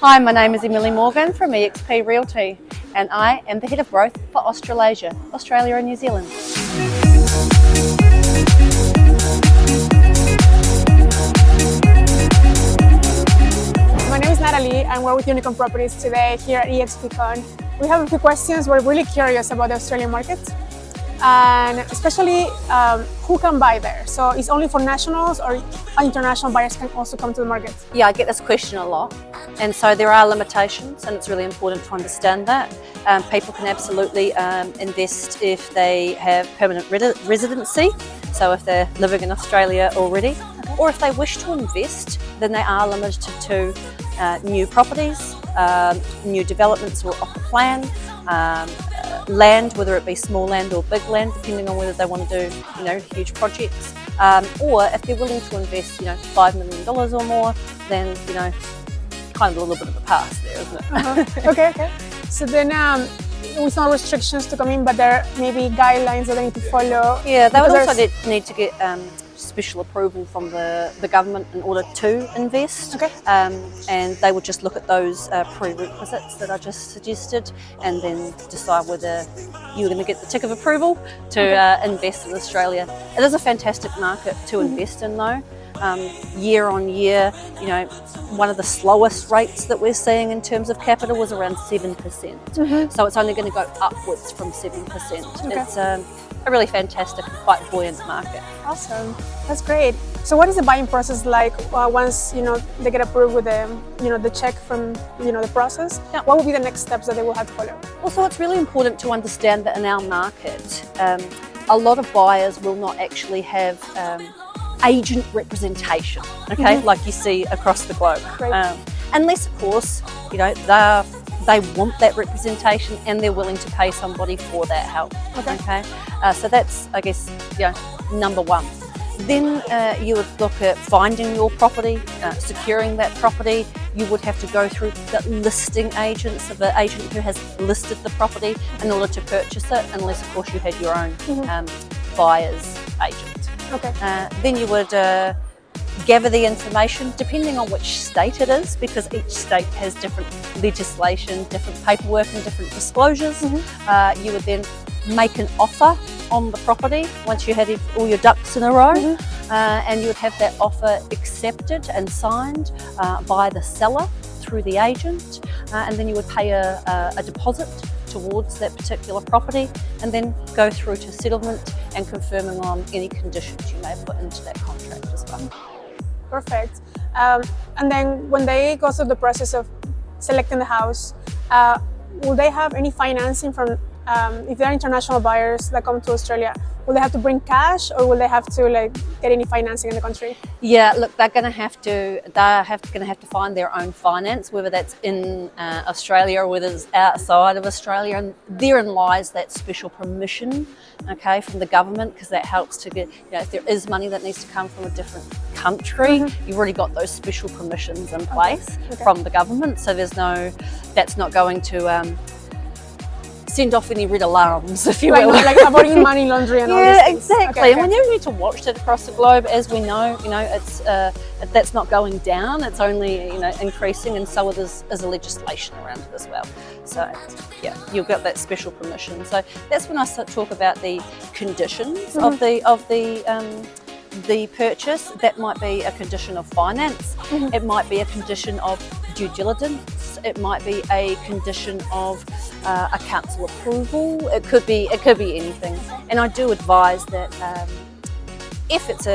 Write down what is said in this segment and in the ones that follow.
Hi, my name is 𝗕𝘂𝘆𝗶 from 𝗕𝘂𝐵H Realty, and I am the Head of Growth for Australasia, Australia and New Zealand. My name is Nathaly and we're with Unicorn Properties today here at 𝗕𝘂𝐵H. We have a few questions. We're really curious about the Australian market and especially who can buy there. So it's only for nationals or international buyers can also come to the market? Yeah, I get this question a lot, and so there are limitations, and it's really important to understand that. People can absolutely invest if they have permanent residency, so if they're living in Australia already, or if they wish to invest, then they are limited to new properties, new developments or off the plan, land, whether it be small land or big land, depending on whether they want to do, huge projects, or if they're willing to invest, $5 million or more, then, kind of a little bit of a pass there, isn't it? Okay. So then, with no restrictions to come in, but there may be guidelines that they need to follow. Yeah, they would also need to get special approval from the government in order to invest. Okay. And they would just look at those prerequisites that I just suggested and then decide whether you're going to get the tick of approval to invest in Australia. It is a fantastic market to invest in though. Year on year, one of the slowest rates that we're seeing in terms of capital was around 7%. So it's only going to go upwards from 7%. Okay. It's a really fantastic and quite buoyant market. Awesome, that's great. So what is the buying process like once they get approved with the check from the process? Yeah. What will be the next steps that they will have to follow? Also, it's really important to understand that in our market, a lot of buyers will not actually have agent representation, like you see across the globe. Unless, of course, they want that representation and they're willing to pay somebody for that help. So that's, I guess, number one. Then you would look at finding your property, securing that property. You would have to go through the listing agents of the agent who has listed the property in order to purchase it, unless, of course, you had your own buyer's agent. Then you would gather the information depending on which state it is, because each state has different legislation, different paperwork and different disclosures. You would then make an offer on the property once you had all your ducks in a row, and you would have that offer accepted and signed by the seller through the agent, and then you would pay a deposit towards that particular property and then go through to settlement and confirming on any conditions you may put into that contract as well. Perfect. And then when they go through the process of selecting the house, will they have any financing from, if they're international buyers that come to Australia, will they have to bring cash or will they have to get any financing in the country? Yeah, look, they're going to have to find their own finance, whether that's in Australia or whether it's outside of Australia, and therein lies that special permission, from the government, because that helps to get, if there is money that needs to come from a different country, you've already got those special permissions in place from the government, so that's not going to send off any red alarms, if you will. Like avoiding money laundering and all these things. Exactly. And we never need to watch that across the globe. As we know, it's that's not going down. It's only increasing, and so is the legislation around it as well. So yeah, you've got that special permission. So that's when I talk about the conditions of the purchase. That might be a condition of finance. It might be a condition of due diligence. It might be a condition of a council approval. It could be anything. And I do advise that if it's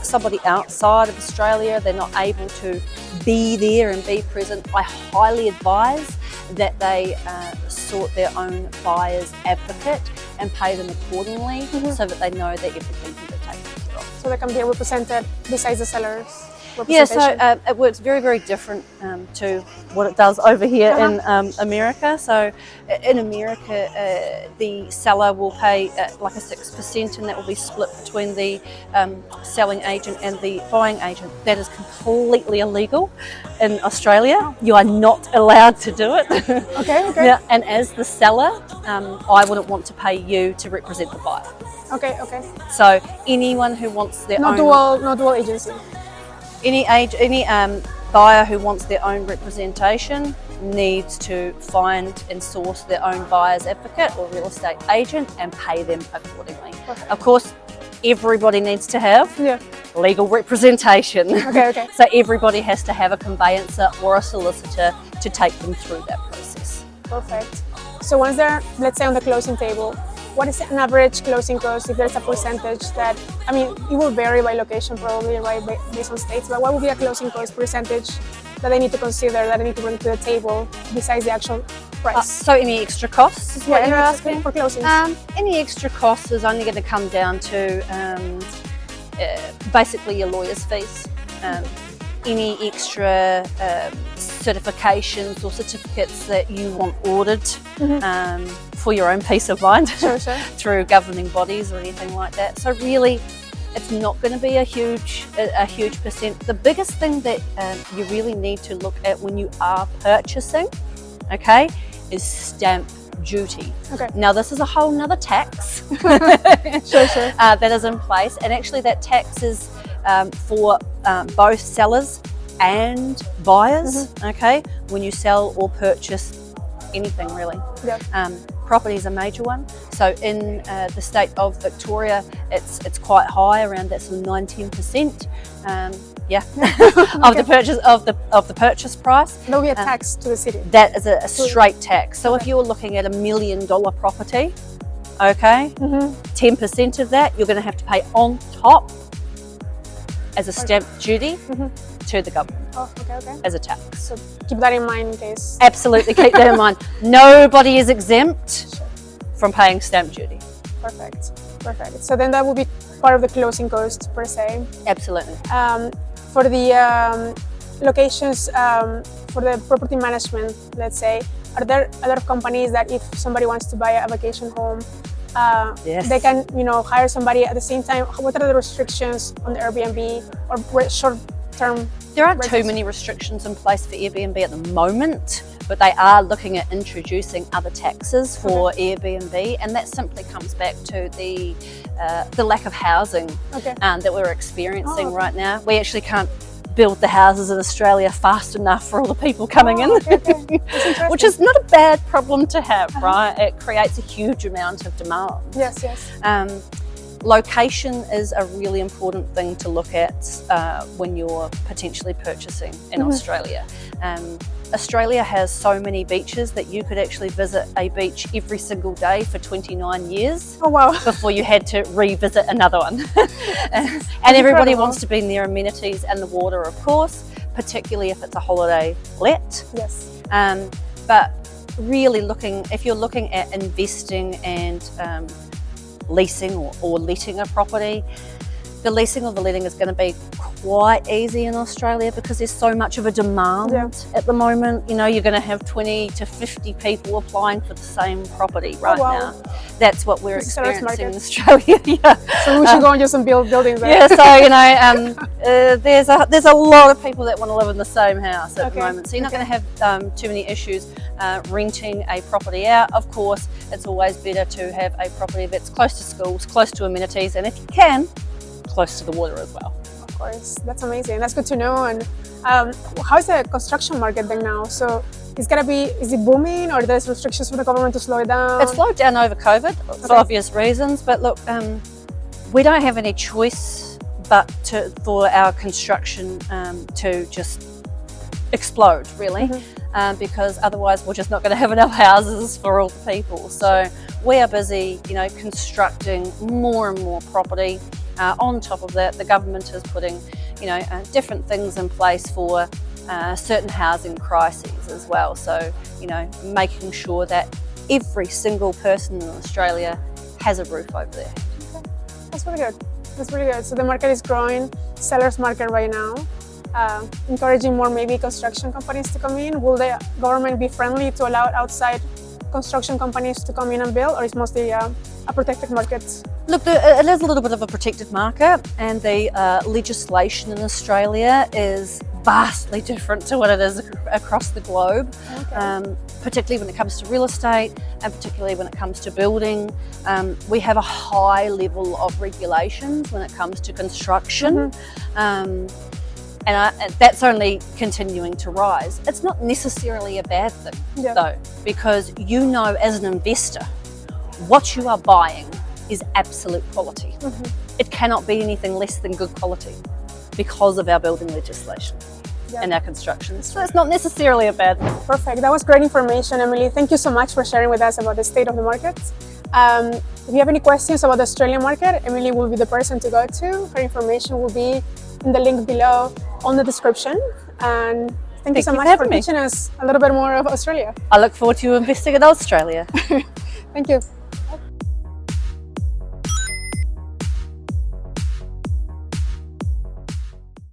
somebody outside of Australia, they're not able to be there and be present, I highly advise that they sort their own buyer's advocate and pay them accordingly, so that they know that everything can be taken care of. So they can be represented besides the sellers? Yeah, so it works very, very different to what it does over here in America. So in America, the seller will pay like a 6%, and that will be split between the selling agent and the buying agent. That is completely illegal in Australia. You are not allowed to do it. Okay. Yeah, and as the seller, I wouldn't want to pay you to represent the buyer. Okay. So anyone who wants their own... No dual agency. Any buyer who wants their own representation needs to find and source their own buyer's advocate or real estate agent and pay them accordingly. Perfect. Of course, everybody needs to have legal representation. Okay. So everybody has to have a conveyancer or a solicitor to take them through that process. Perfect. So once they're, let's say, on the closing table, what is an average closing cost if there's a percentage that, I mean, it will vary by location probably, right, based on states, but what would be a closing cost percentage that they need to consider, that they need to bring to the table besides the actual price? So any extra costs is what you're asking? For closings. Any extra cost is only going to come down to basically your lawyer's fees. Any extra certifications or certificates that you want ordered for your own peace of mind through governing bodies or anything like that. So really, it's not going to be a huge percent. The biggest thing that you really need to look at when you are purchasing, okay, is stamp duty. Okay. Now this is a whole nother tax that is in place, and actually that tax is for both sellers and buyers. Okay, when you sell or purchase anything really. Property is a major one. So in the state of Victoria, it's quite high, around that sort of 19%. Of the purchase price. There'll be a tax to the city. That is a straight tax. So if you're looking at $1 million property, okay, 10% of that you're going to have to pay on top as a stamp duty to the government. As a tax. So keep that in mind in case. Absolutely, keep that in mind. Nobody is exempt from paying stamp duty. Perfect. So then that will be part of the closing cost per se. Absolutely. For the locations, for the property management, let's say, are there a lot of companies that if somebody wants to buy a vacation home, they can, hire somebody at the same time? What are the restrictions on the Airbnb or short-term? There aren't too many restrictions in place for Airbnb at the moment, but they are looking at introducing other taxes for Airbnb, and that simply comes back to the lack of housing that we're experiencing right now. We actually can't build the houses in Australia fast enough for all the people coming in, which is not a bad problem to have, right? It creates a huge amount of demand. Location is a really important thing to look at when you're potentially purchasing in Australia. Australia has so many beaches that you could actually visit a beach every single day for 29 years before you had to revisit another one. And everybody wants to be near amenities and the water, of course, particularly if it's a holiday let. But really if you're looking at investing and leasing or letting a property, the leasing or the letting is going to be quite easy in Australia because there's so much of a demand at the moment. You're going to have 20 to 50 people applying for the same property right now. That's what we're experiencing in Australia. So we should go and do some buildings there. So there's a lot of people that want to live in the same house at the moment. So you're not going to have too many issues renting a property out. Of course, it's always better to have a property that's close to schools, close to amenities, and if you can, close to the water as well. Of course, that's amazing. That's good to know. And how is the construction market then now? So is it booming, or there's restrictions from the government to slow it down? It's slowed down over COVID for obvious reasons, but look, we don't have any choice but for our construction to just explode, really, because otherwise we're just not going to have enough houses for all the people. So we are busy, constructing more and more property. On top of that, the government is putting, different things in place for certain housing crises as well. So, making sure that every single person in Australia has a roof over their head. That's really good. That's really good. So the market is growing, seller's market right now, encouraging more maybe construction companies to come in. Will the government be friendly to allow outside construction companies to come in and build, or is mostly a protected market? Look, it is a little bit of a protected market, and the legislation in Australia is vastly different to what it is across the globe, particularly when it comes to real estate and particularly when it comes to building. We have a high level of regulations when it comes to construction. And that's only continuing to rise. It's not necessarily a bad thing, though, because you know as an investor, what you are buying is absolute quality. It cannot be anything less than good quality because of our building legislation and our construction. So it's not necessarily a bad thing. Perfect. That was great information, Emily. Thank you so much for sharing with us about the state of the market. If you have any questions about the Australian market, Emily will be the person to go to. Her information will be in the link below on the description. And thank you so much for teaching us a little bit more of Australia. I look forward to investing in Australia. Thank you.